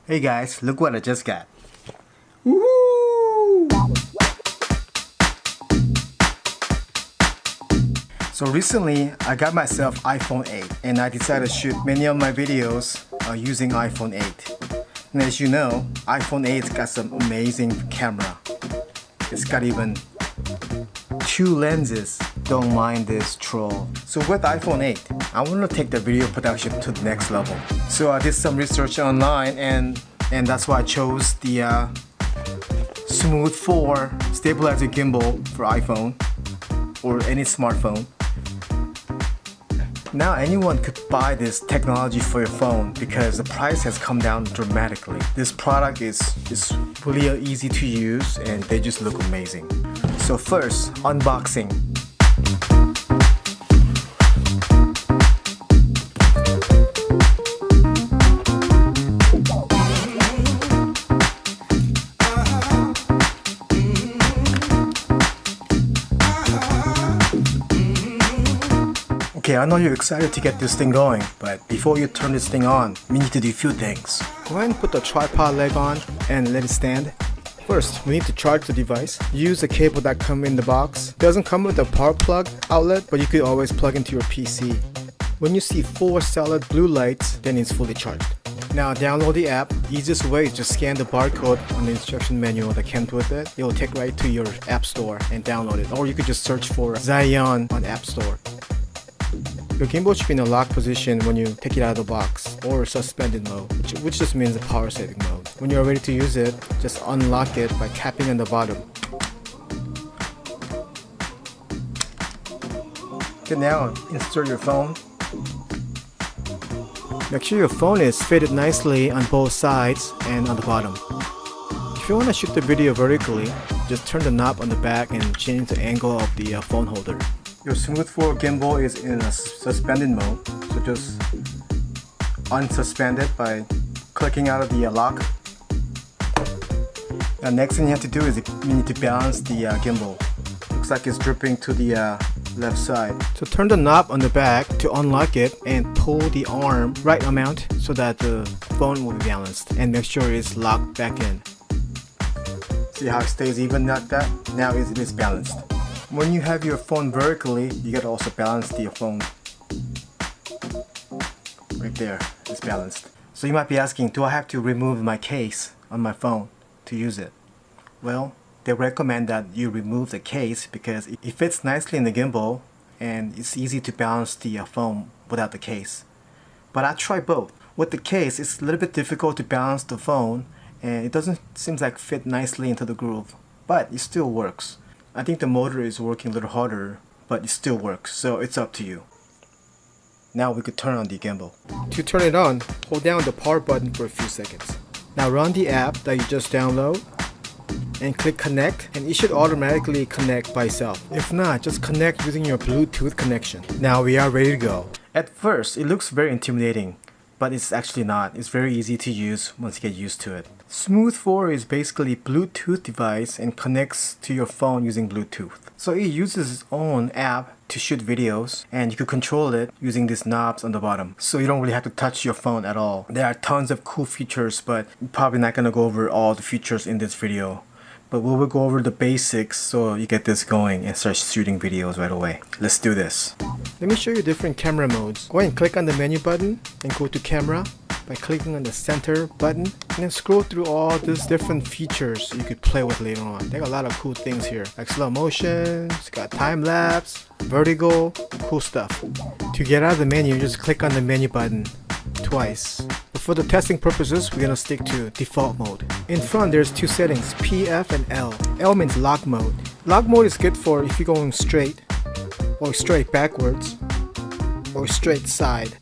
Hey guys, look what I just got. Woohoo! So recently, I got myself iPhone 8 and I decided to shoot many of my videos using iPhone 8. And as you know, iPhone 8's got some amazing camera. It's got even 2 lenses. Don't mind this troll. So with iPhone 8, I want to take the video production to the next level. So I did some research online and that's why I chose the Smooth 4 stabilizer gimbal for iPhone or any smartphone. Now anyone could buy this technology for your phone because the price has come down dramatically. This product is really easy to use and they just look amazing. So first, unboxing. Okay, I know you're excited to get this thing going, but before you turn this thing on, we need to do a few things. Go ahead and put the tripod leg on and let it stand. First, we need to charge the device. Use the cable that comes in the box. It doesn't come with a power plug outlet, but you could always plug into your PC. When you see 4 solid blue lights, then it's fully charged. Now download the app. Easiest way is just scan the barcode on the instruction manual that comes with it. It will take right to your app store and download it. Or you could just search for Zhiyun on App Store. Your gimbal should be in a lock position when you take it out of the box, or suspended mode, which just means the power saving mode. When you're ready to use it, just unlock it by tapping on the bottom. Okay, now insert your phone. Make sure your phone is fitted nicely on both sides and on the bottom. If you want to shoot the video vertically, just turn the knob on the back and change the angle of the phone holder. Your Smooth 4 gimbal is in a suspended mode, so just unsuspend it by clicking out of the lock. The next thing you have to do is you need to balance the gimbal. Looks like it's dripping to the left side. So turn the knob on the back to unlock it and pull the arm right amount so that the phone will be balanced, and make sure it's locked back in. See how it stays even like that? Now it is balanced. When you have your phone vertically, you gotta also balance the phone. Right there, it's balanced. So you might be asking, do I have to remove my case on my phone to use it? Well, they recommend that you remove the case because it fits nicely in the gimbal and it's easy to balance the phone without the case. But I tried both. With the case, it's a little bit difficult to balance the phone and it doesn't seem like fit nicely into the groove, but it still works. I think the motor is working a little harder, but it still works, so it's up to you. Now we could turn on the gimbal. To turn it on, hold down the power button for a few seconds. Now run the app that you just download and click connect, and it should automatically connect by itself. If not, just connect using your Bluetooth connection. Now we are ready to go. At first, it looks very intimidating, but it's actually not. It's very easy to use once you get used to it. Smooth 4 is basically a Bluetooth device and connects to your phone using Bluetooth. So it uses its own app to shoot videos, and you can control it using these knobs on the bottom. So you don't really have to touch your phone at all. There are tons of cool features, but I'm probably not gonna go over all the features in this video. But we will go over the basics so you get this going and start shooting videos right away. Let's do this. Let me show you different camera modes. Go ahead and click on the menu button and go to camera by clicking on the center button, and then scroll through all these different features you could play with later on. They got a lot of cool things here, like slow motion, it's got time lapse, vertical, cool stuff. To get out of the menu, just click on the menu button twice. But for the testing purposes, we're gonna stick to default mode. In front, there's 2 settings, P, F, and L. L means lock mode. Lock mode is good for if you're going straight, or straight backwards, or straight side.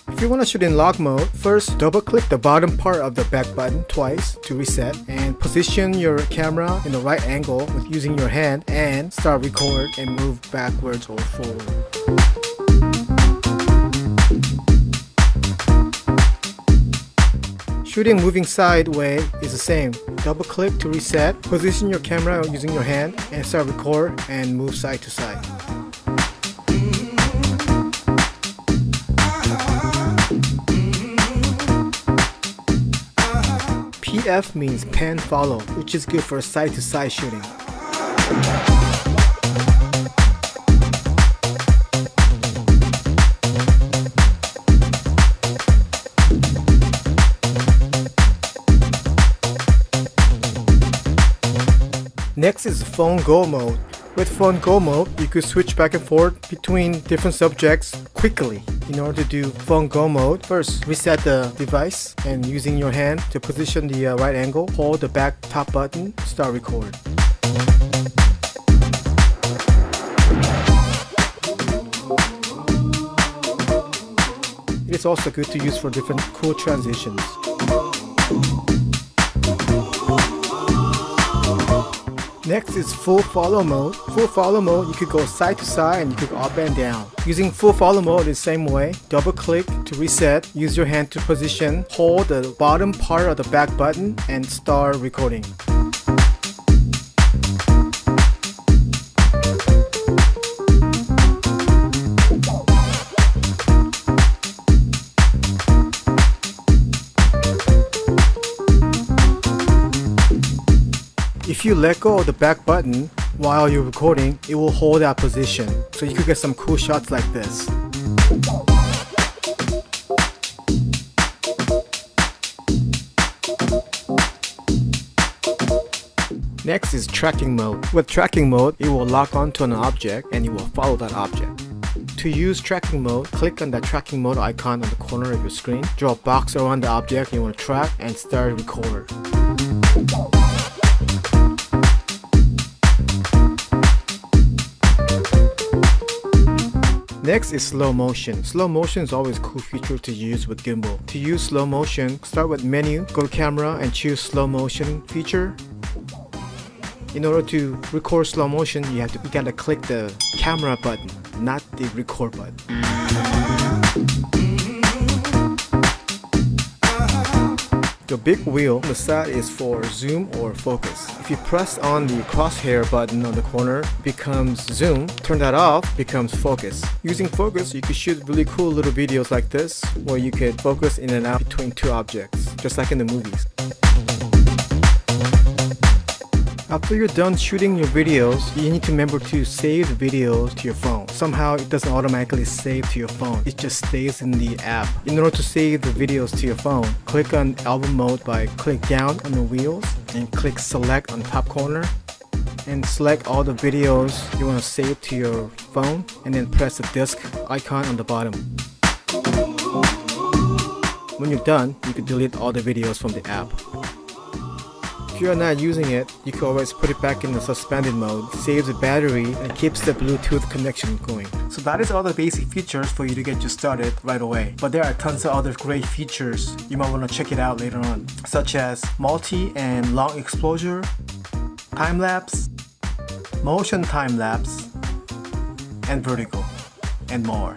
If you want to shoot in lock mode, first double click the bottom part of the back button twice to reset, and position your camera in the right angle with using your hand and start record and move backwards or forward. Shooting moving sideways is the same. Double click to reset, position your camera using your hand and start record and move side to side. PF means pan follow, which is good for side-to-side shooting. Next is phone go mode. With phone go mode, you could switch back and forth between different subjects quickly. In order to do phone go mode, first reset the device and using your hand to position the right angle, hold the back top button, start record. It is also good to use for different cool transitions. Next is full follow mode. Full follow mode, you could go side to side and you could go up and down. Using full follow mode the same way, double click to reset, use your hand to position, hold the bottom part of the back button and start recording. If you let go of the back button while you're recording, it will hold that position. So you could get some cool shots like this. Next is tracking mode. With tracking mode, it will lock onto an object and it will follow that object. To use tracking mode, click on the tracking mode icon on the corner of your screen, draw a box around the object you want to track and start record. Next is slow motion. Slow motion is always a cool feature to use with Gimbal. To use slow motion, start with menu, go to camera and choose slow motion feature. In order to record slow motion, you gotta click the camera button, not the record button. The big wheel on the side is for zoom or focus. If you press on the crosshair button on the corner, it becomes zoom. Turn that off, becomes focus. Using focus, you can shoot really cool little videos like this, where you could focus in and out between two objects, just like in the movies. After you're done shooting your videos, you need to remember to save the videos to your phone. Somehow it doesn't automatically save to your phone. It just stays in the app. In order to save the videos to your phone, click on album mode by click down on the wheels and click select on the top corner and select all the videos you want to save to your phone and then press the disk icon on the bottom. When you're done, you can delete all the videos from the app. If you're not using it, you can always put it back in the suspended mode, saves the battery, and keeps the Bluetooth connection going. So that is all the basic features for you to get you started right away. But there are tons of other great features you might want to check it out later on, such as multi and long exposure, time-lapse, motion time-lapse, and vertical, and more.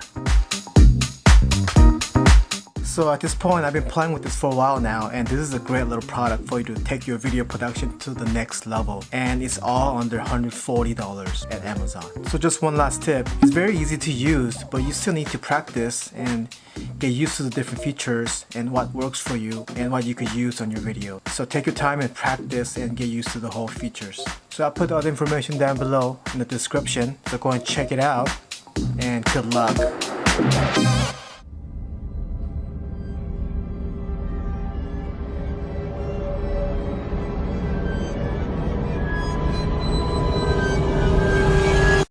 So at this point, I've been playing with this for a while now, and this is a great little product for you to take your video production to the next level. And it's all under $140 at Amazon. So just one last tip, it's very easy to use, but you still need to practice and get used to the different features and what works for you and what you could use on your video. So take your time and practice and get used to the whole features. So I'll put all the information down below in the description, so go and check it out, and good luck.